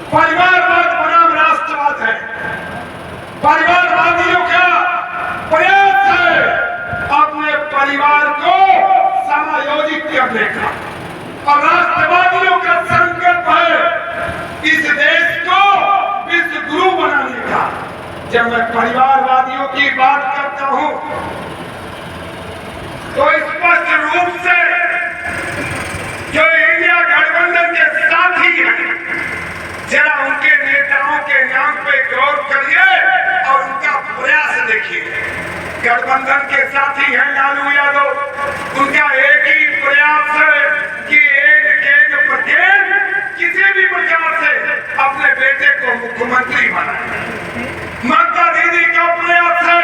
परिवारवाद बनाम राष्ट्रवाद है। परिवारवादियों का प्रयास है अपने परिवार को समायोजित करने का, और राष्ट्रवादियों का संकल्प है इस देश को विश्व गुरु बनाने का। जब मैं परिवारवादियों की बात करता हूं तो स्पष्ट रूप से जो इंडिया गठबंधन के साथी हैं, जरा उनके नेताओं के नाम पे गौर करिए और उनका प्रयास देखिए। गठबंधन के साथी हैं लालू यादव, उनका एक ही प्रयास है कि किसी भी प्रकार से अपने बेटे को मुख्यमंत्री बनाए। ममता दीदी का प्रयास है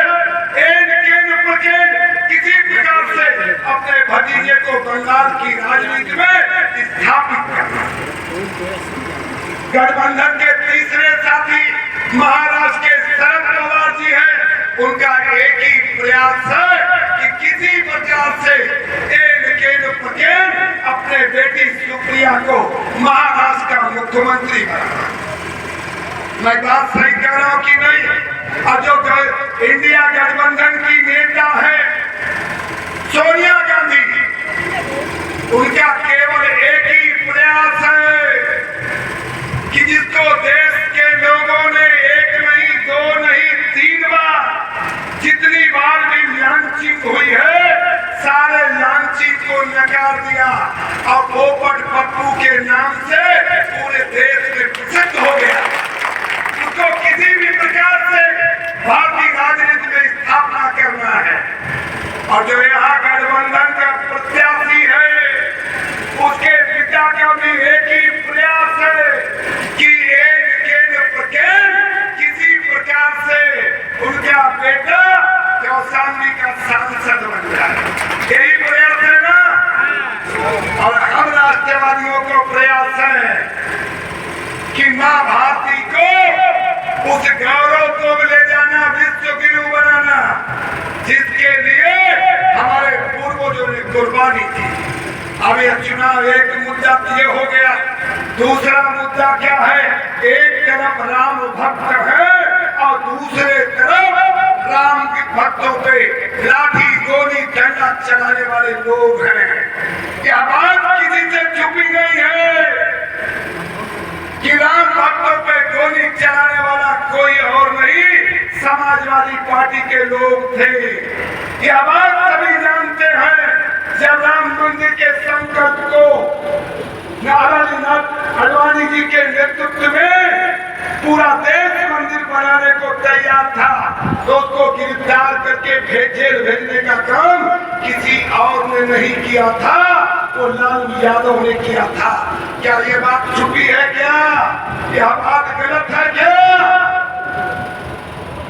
किसी प्रकार से अपने भतीजे को बंगाल की राजनीति में स्थापित करना। गठबंधन के तीसरे साथी महाराष्ट्र के शरद पवार जी हैं, उनका एक ही प्रयास है कि किसी प्रकार से अपने बेटी सुप्रिया को महाराष्ट्र का मुख्यमंत्री बनाना। मैं बात सही कह रहा हूं कि नहीं? और जो इंडिया गठबंधन की नेता है सोनिया गांधी, उनका केवल एक ही प्रयास है कि जिसको देश के लोगों ने एक नहीं, दो नहीं, 3 बार जितनी बार भी लॉन्चिंग हुई है, सारे लॉन्चिंग को नकार दिया और पोपट पप्पू के नाम से पूरे देश में प्रसिद्ध हो गया। उसको किसी भी प्रकार से भारतीय राजनीति में स्थापना करना है। और जो यहाँ गठबंधन का प्रत्याशी है, उसके पिता का भी एक ही प्रयास है कि किसी प्रकार से उनका बेटा कौशाम्बी का सांसद बन जाए। यही प्रयास है ना? और हम राष्ट्रवादियों को प्रयास है कि मां भारती को उस गौरव को ले जाना, विश्व गुरु बनाना, जिसके लिए हमारे पूर्वजों ने कुर्बानी की। अब यह चुनाव एक मुद्दा ये हो गया, दूसरा मुद्दा क्या है? एक तरफ राम भक्त है और दूसरे तरफ राम के भक्तों पे लाठी गोली डंडा चलाने वाले लोग हैं। यह बात किसी से छुपी नहीं है कि राम भक्तों पे गोली चलाने वाला कोई और नहीं, समाजवादी पार्टी के लोग थे। यह बात सभी जानते हैं। जब राम मंदिर के संकल्प को नारायणनाथ आडवाणी जी के नेतृत्व में पूरा देश मंदिर बनाने को तैयार था, तो उसको गिरफ्तार करके जेल भेजने का काम किसी और ने नहीं किया था, वो लालू यादव ने किया था। क्या ये बात छुपी है क्या? यह बात गलत है क्या?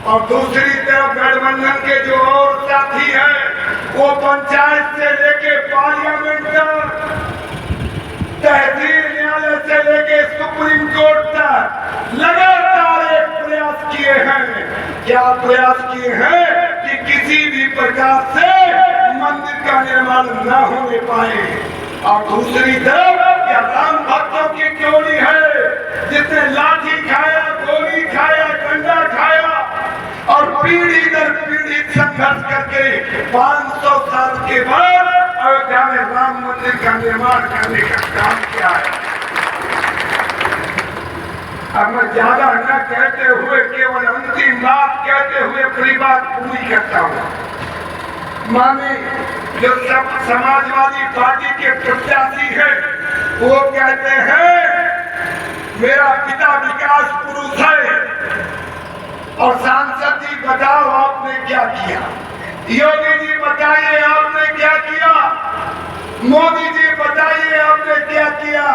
और दूसरी तरफ गठबंधन के जो और साथी हैं, वो पंचायत से लेके पार्लियामेंट तक, तहसील न्यायालय से लेके सुप्रीम कोर्ट तक लगातार एक प्रयास किए हैं। क्या प्रयास किए हैं? कि किसी भी प्रकार से मंदिर का निर्माण न होने पाए। और दूसरी तरफ यह राम भक्तों की टोली है, जिसने लाठी खाया, गोली खाया, डंडा खाया और पीढ़ी दर पीढ़ी संघर्ष करके 500 साल के बाद अयोध्या में राम मंदिर का निर्माण करने का काम किया है। अब मैं ज्यादा न कहते हुए केवल अंतिम बात कहते हुए अपनी बात पूरी करता हूँ। माने जो सब समाजवादी पार्टी के प्रत्याशी है, वो कहते हैं मेरा पिता विकास पुरुष है। और सांसद जी बताओ आपने क्या किया? योगी जी बताइए आपने क्या किया? मोदी जी बताइए आपने क्या किया?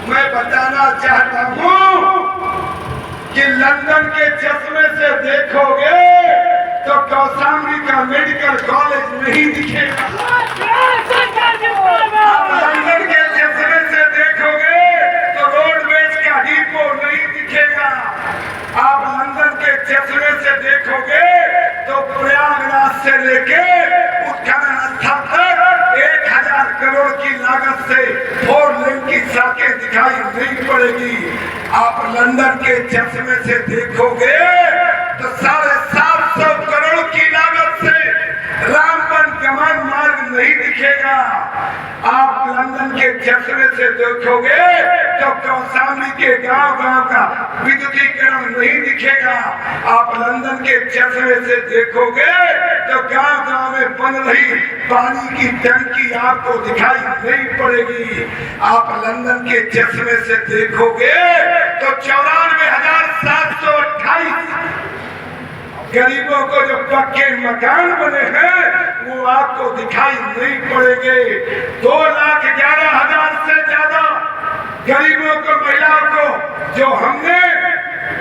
मैं बताना चाहता हूँ कि लंदन के चश्मे से देखोगे तो कौशाम्बी का मेडिकल कॉलेज नहीं दिखेगा। लंदन के चश्मे से देखोगे तो रोडवेज का डिपो नहीं दिखेगा। आप लंदन के चश्मे से देखोगे तो प्रयागराज से लेके उत्खनन स्थल तक 1000 करोड़ की लागत से 4 लेन की सड़कें दिखाई नहीं पड़ेगी। आप लंदन के चश्मे से देखोगे तो 750 करोड़ की लागत से रामबन कमान मार्ग नहीं दिखेगा। आप लंदन के चश्मे से देखोगे तो कौशाम्बी के गांव-गांव का विद्युतीकरण नहीं दिखेगा। आप लंदन के चश्मे से देखोगे तो गांव-गांव में बन रही पानी की टंकी आपको दिखाई नहीं पड़ेगी। आप लंदन के चश्मे से देखोगे तो 94,728 गरीबों को जो पक्के मकान बने हैं वो आपको दिखाई नहीं पड़ेंगे। 2,11,000 से ज्यादा गरीबों को, महिलाओं को जो हमने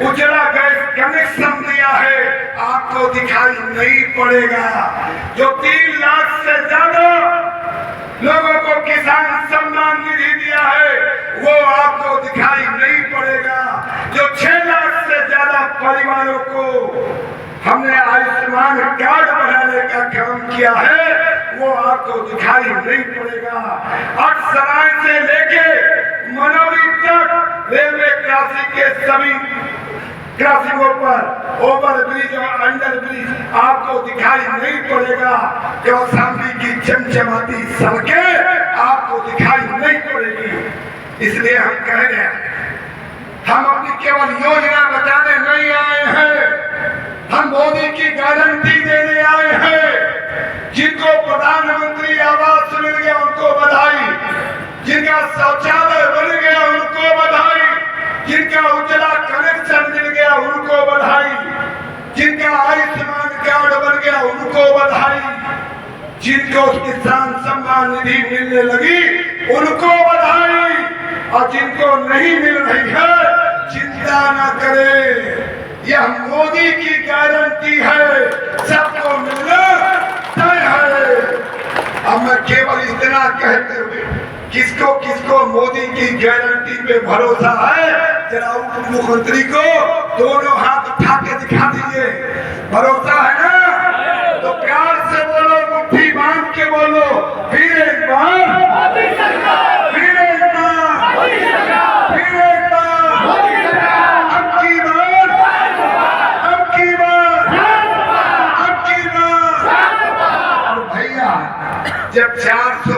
उजला गैस कनेक्शन दिया है आपको दिखाई नहीं पड़ेगा। जो 3 लाख से ज्यादा लोगों को किसान सम्मान निधि दिया है वो आपको दिखाई नहीं पड़ेगा। जो 6 लाख से ज्यादा परिवारों को हमने आयुष्मान कार्ड बनाने का काम किया है वो आपको दिखाई नहीं पड़ेगा। अक्सराय से लेके मनौरी तक रेलवे क्रॉसिंग के सभी क्रॉसिंगों पर ओवर ब्रिज और अंडर ब्रिज आपको दिखाई नहीं पड़ेगा। कौशाम्बी की चमचमाती सड़कें आपको दिखाई नहीं पड़ेगी। इसलिए हम कह रहे हैं, हम अपनी केवल योजना बताने नहीं आए हैं, हम मोदी की गारंटी देने आए हैं। जिनको प्रधानमंत्री आवास मिल गया उनको बधाई, जिनका शौचालय बन गया उनको बधाई, जिनका उजला कनेक्शन मिल गया उनको बधाई, जिनका आयुष्मान कार्ड बन गया उनको बधाई, जिनको किसान सम्मान निधि मिलने लगी उनको बधाई, और जिनको नहीं मिल रही है चिंता न करें, यह मोदी की गारंटी है, सबको मिलना तय है। अब मैं केवल इतना कहते हुए किसको किसको मोदी की गारंटी पे भरोसा है जरा उप मुख्यमंत्री को दोनों हाथ उठा के दिखा दीजिए। भरोसा है ना? तो प्यार से बोलो, मुट्ठी बांध के बोलो, फिर एक बार, फिर एक बार, फिर एक बार, अब की बार, अब की बार, अब की बार। और भैया जब 400